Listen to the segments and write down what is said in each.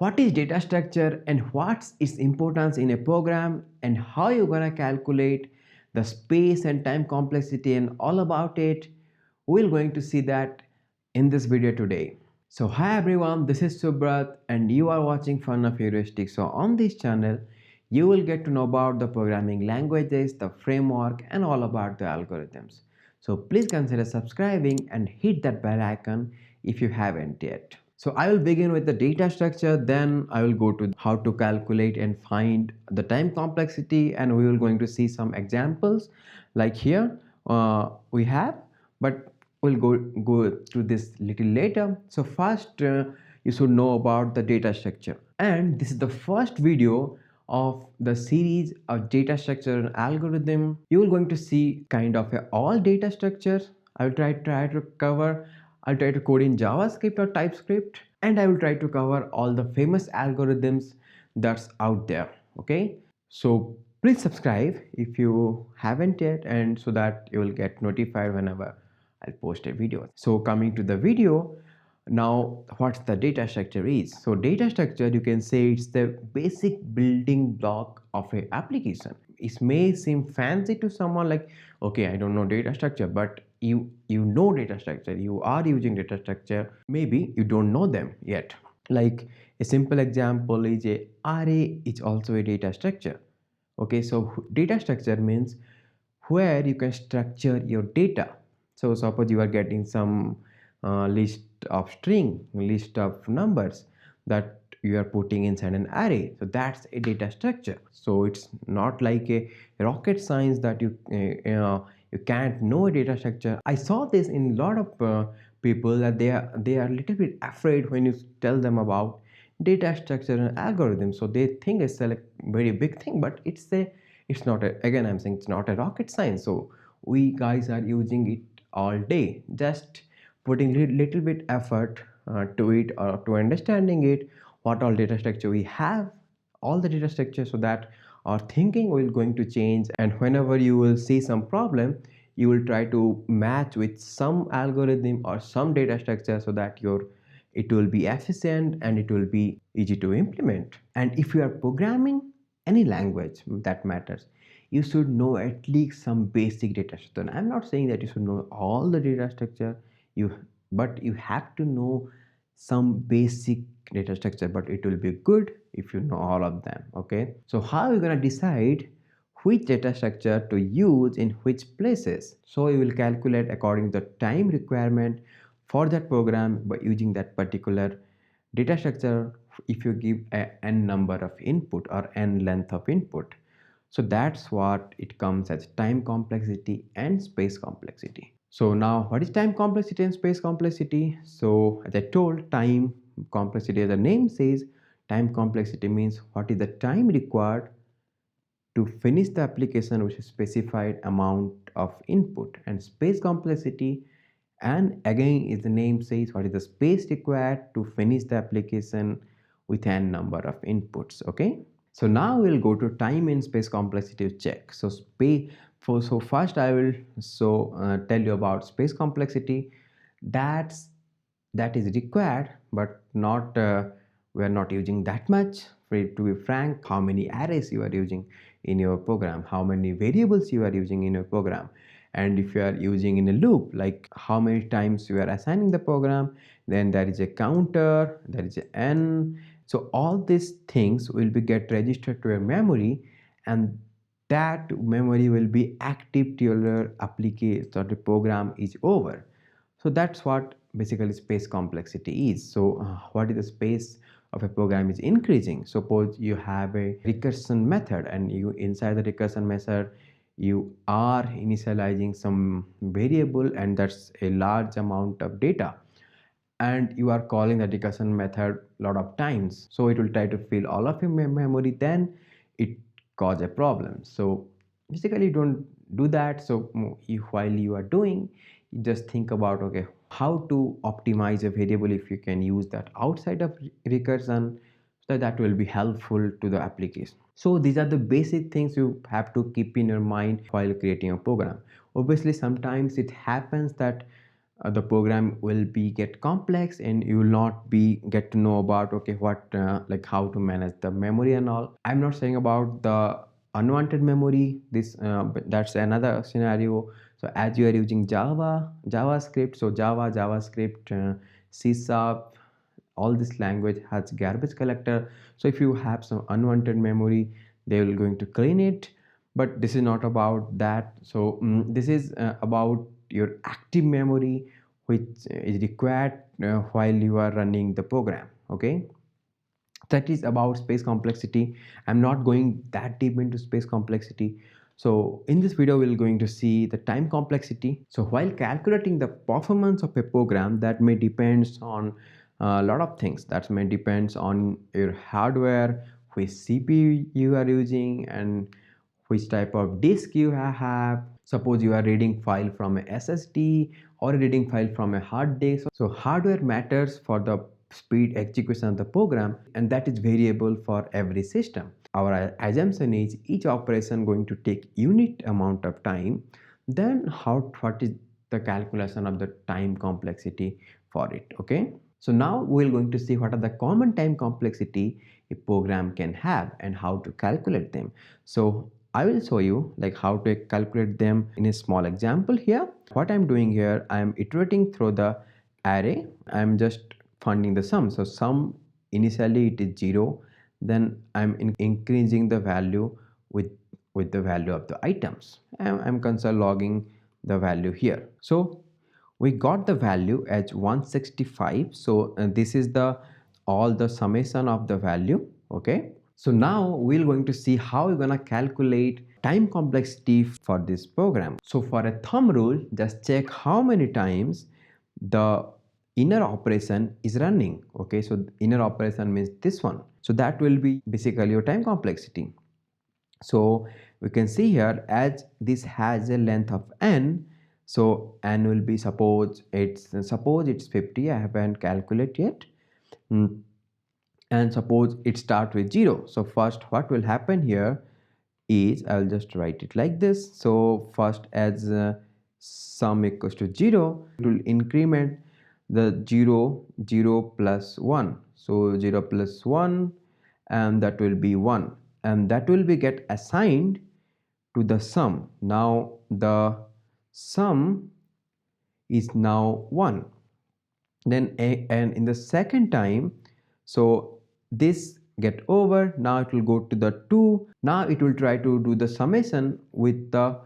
what is data structure and what's its importance in a program, and how you're gonna calculate the space and time complexity and all about it. We're going to see that in this video today. So hi everyone, this is Subrat and you are watching Fun of Heuristics. So on this channel you will get to know about the programming languages, the framework and all about the algorithms. So please consider subscribing and hit that bell icon if you haven't yet. So I will begin with the data structure, then I will go to how to calculate and find the time complexity, and we will going to see some examples like here we have, but we'll go to this little later. So first you should know about the data structure, and this is the first video of the series of data structure and algorithm. You will going to see kind of all data structures. I will try to cover. I'll try to code in JavaScript or TypeScript, and I will try to cover all the famous algorithms that's out there. Okay, so please subscribe if you haven't yet, and so that you will get notified whenever I'll post a video. So coming to the video, now what the data structure is. So data structure, you can say it's the basic building block of a application. It may seem fancy to someone, like, okay, I don't know data structure, but you know data structure, you are using data structure, maybe you don't know them yet. Like a simple example is a array is also a data structure. Okay, so data structure means where you can structure your data. So suppose you are getting some list of string, list of numbers that you are putting inside an array, so that's a data structure. So it's not like a rocket science that you can't know a data structure. I saw this in a lot of people, that they are a little bit afraid when you tell them about data structure and algorithm. So they think it's a like very big thing, but it's not a, again I'm saying it's not a rocket science. So we guys are using it all day, just putting little bit effort to it, or to understanding it, what all data structure we have, all the data structure, so that our thinking will going to change. And whenever you will see some problem, you will try to match with some algorithm or some data structure, so that it will be efficient and it will be easy to implement. And if you are programming any language that matters, you should know at least some basic data structure. I'm not saying that you should know all the data structure, but you have to know some basic data structure, but it will be good if you know all of them. Okay, so how are you going to decide which data structure to use in which places? So you will calculate according to the time requirement for that program by using that particular data structure. If you give a n number of input or n length of input, so that's what it comes as time complexity and space complexity. So now what is time complexity and space complexity? So as I told, time complexity, as the name says, time complexity means what is the time required to finish the application with a specified amount of input. And space complexity, and again is the name says, what is the space required to finish the application with n number of inputs. Okay, so now we'll go to time and space complexity check. So first I will tell you about space complexity. That is required, but not we are not using that much. To be frank, how many arrays you are using in your program, how many variables you are using in your program, and if you are using in a loop, like how many times you are assigning the program, then there is a counter, there is a n. So all these things will be get registered to your memory, and that memory will be active till your application or the program is over. So that's what basically space complexity is. So what is the space of a program is increasing? Suppose you have a recursion method, and you inside the recursion method you are initializing some variable, and that's a large amount of data, and you are calling the recursion method a lot of times, so it will try to fill all of your memory, then it cause a problem. So basically don't do that. So while you are doing, you just think about, okay, how to optimize a variable if you can use that outside of recursion, so that will be helpful to the application. So these are the basic things you have to keep in your mind while creating a program. Obviously sometimes it happens that the program will be get complex, and you will not be get to know about okay what like how to manage the memory and all. I'm not saying about the unwanted memory, this but that's another scenario. So as you are using javascript, so javascript, c sharp, all this language has garbage collector. So if you have some unwanted memory, they will going to clean it. But this is not about that. So this is about your active memory, which is required while you are running the program. Okay, that is about space complexity. I'm not going that deep into space complexity. So in this video we're going to see the time complexity. So while calculating the performance of a program, that may depends on a lot of things. That may depends on your hardware, which cpu you are using, and which type of disk you have. Suppose you are reading file from a ssd or reading file from a hard disk. So hardware matters for the speed execution of the program, and that is variable for every system. Our assumption is each operation going to take unit amount of time. Then what is the calculation of the time complexity for it. Okay, so now we're going to see what are the common time complexity a program can have and how to calculate them. So I will show you like how to calculate them in a small example here. What I'm doing here, I'm iterating through the array. I'm just finding the sum. So sum initially it is 0, then I'm increasing the value with the value of the items. I'm console logging the value here. So we got the value as 165. So this is the all the summation of the value. Okay, so now we're going to see how we're gonna calculate time complexity for this program. So for a thumb rule, just check how many times the inner operation is running. Okay, so inner operation means this one. So that will be basically your time complexity. So we can see here, as this has a length of n, so n will be, suppose it's 50. I haven't calculated yet. And suppose it starts with 0. So first what will happen here is, I'll just write it like this. So first, as sum equals to 0, it will increment the 0 plus 1. So 0 plus 1, and that will be 1, and that will be get assigned to the sum. Now the sum is now 1. Then and in the second time, so this get over, now it will go to the 2. Now it will try to do the summation with the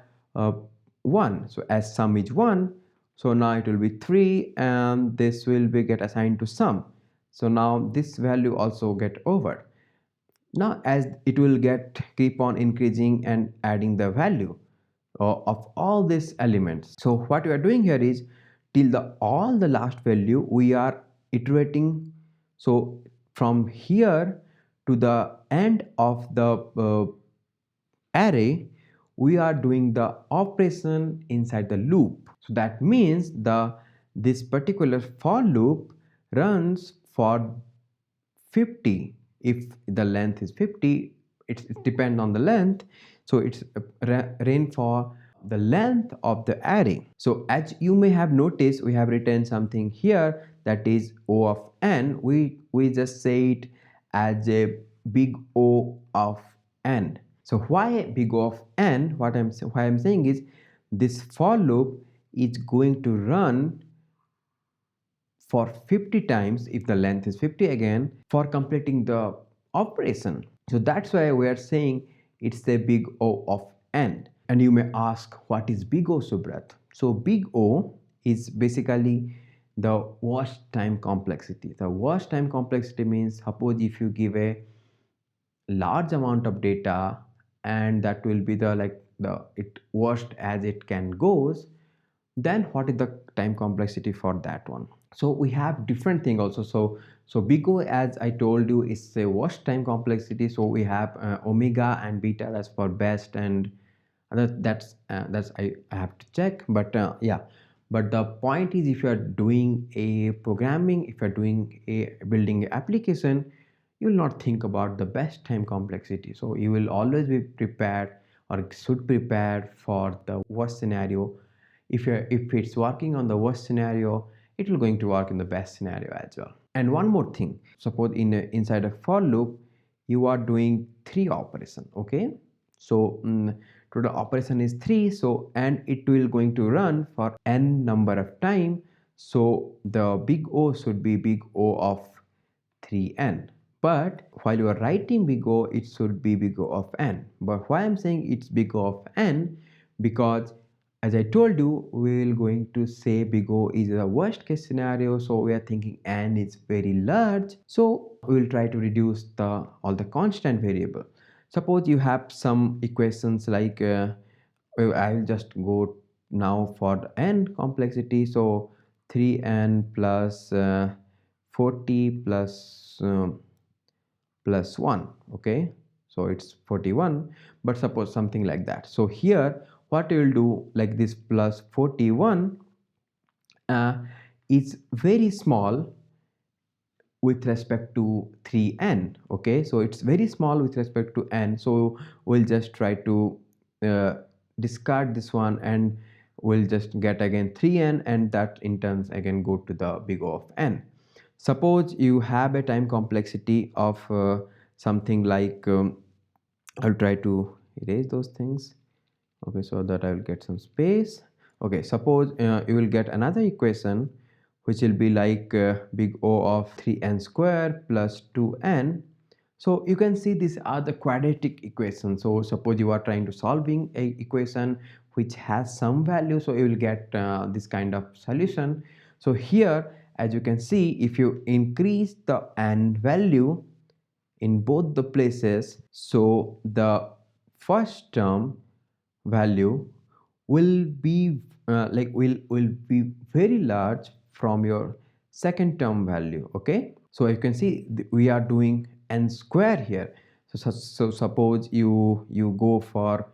1. So as sum is 1, so now it will be 3, and this will be get assigned to sum. So now this value also get over. Now as it will get keep on increasing and adding the value of all these elements. So what we are doing here is, till the all the last value we are iterating. So from here to the end of the array, we are doing the operation inside the loop. So that means this particular for loop runs for 50. If the length is 50, it depends on the length. So it's ran for the length of the array. So as you may have noticed, we have written something here that is O of n. We just say it as a big O of n. So why big O of n? Why I'm saying is, this for loop is going to run for 50 times if the length is 50 again, for completing the operation. So that's why we are saying it's a big O of n. And you may ask, what is big O, Subrat? So big O is basically the worst time complexity. The worst time complexity means, suppose if you give a large amount of data, and that will be the it worst as it can goes, then what is the time complexity for that one? So we have different thing also. So BigO, as I told you, is a worst time complexity. So we have omega and beta, that's for best, and that's I have to check. But yeah, but the point is, if you are doing a programming, if you are doing a building an application, you will not think about the best time complexity. So you will always be prepared, or should prepare for the worst scenario if it's working on the worst scenario, it will going to work in the best scenario as well. And one more thing, suppose inside a for loop you are doing three operation. Okay, so total operation is 3, so and it will going to run for n number of time. So the big O should be big O of 3n. But while you are writing big O, it should be big O of n. But why I'm saying it's big O of n, because as I told you, we will going to say big O is the worst case scenario, so we are thinking n is very large, so we will try to reduce all the constant variable. Suppose you have some equations like I will just go now for the n complexity, so 3n plus 40 plus 1. Okay, so it's 41, but suppose something like that. So here what you will do, like this plus 41 is very small with respect to 3n. Okay, so it's very small with respect to n, so we'll just try to discard this one and we'll just get again 3n, and that in turns again go to the big O of n. Suppose you have a time complexity of something like I'll try to erase those things, okay, so that I will get some space. Okay, suppose you will get another equation which will be like big O of 3n square plus 2n. So you can see these are the quadratic equations. So suppose you are trying to solving a equation which has some value, so you will get this kind of solution. So here, as you can see, if you increase the n value in both the places, so the first term value will be will be very large from your second term value. Okay, so you can see we are doing n square here. So suppose you go for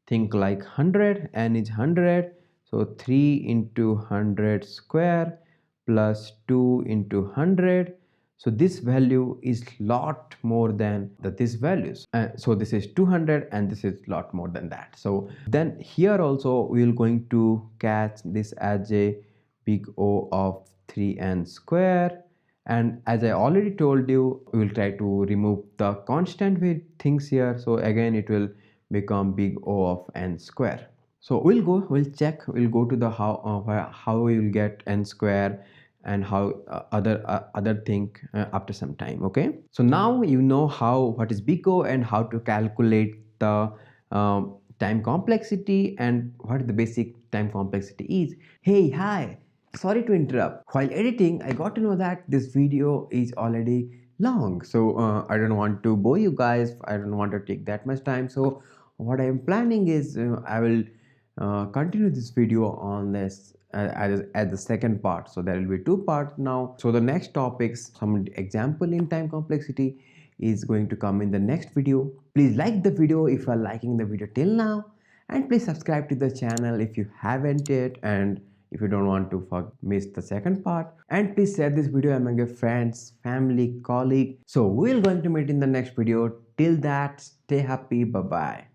think like 100, n is 100, so 3 into 100 square plus 2 into 100. So this value is lot more than this values, so this is 200 and this is lot more than that. So then here also we will going to catch this as a big O of 3n square, and as I already told you, we will try to remove the constant with things here, so again it will become big O of n square. So we'll check, we'll go to the how we will get n square and how other thing after some time. Okay, so now you know what is BigO and how to calculate the time complexity and what the basic time complexity is. Hey, hi, sorry to interrupt. While editing, I got to know that this video is already long, so I don't want to bore you guys, I don't want to take that much time. So what I am planning is I will continue this video on this as the second part. So there will be two parts now. So the next topics, some example in time complexity, is going to come in the next video. Please like the video if you are liking the video till now, and please subscribe to the channel if you haven't yet, and if you don't want to miss the second part, and please share this video among your friends, family, colleague. So we're going to meet in the next video. Till that, stay happy. Bye bye.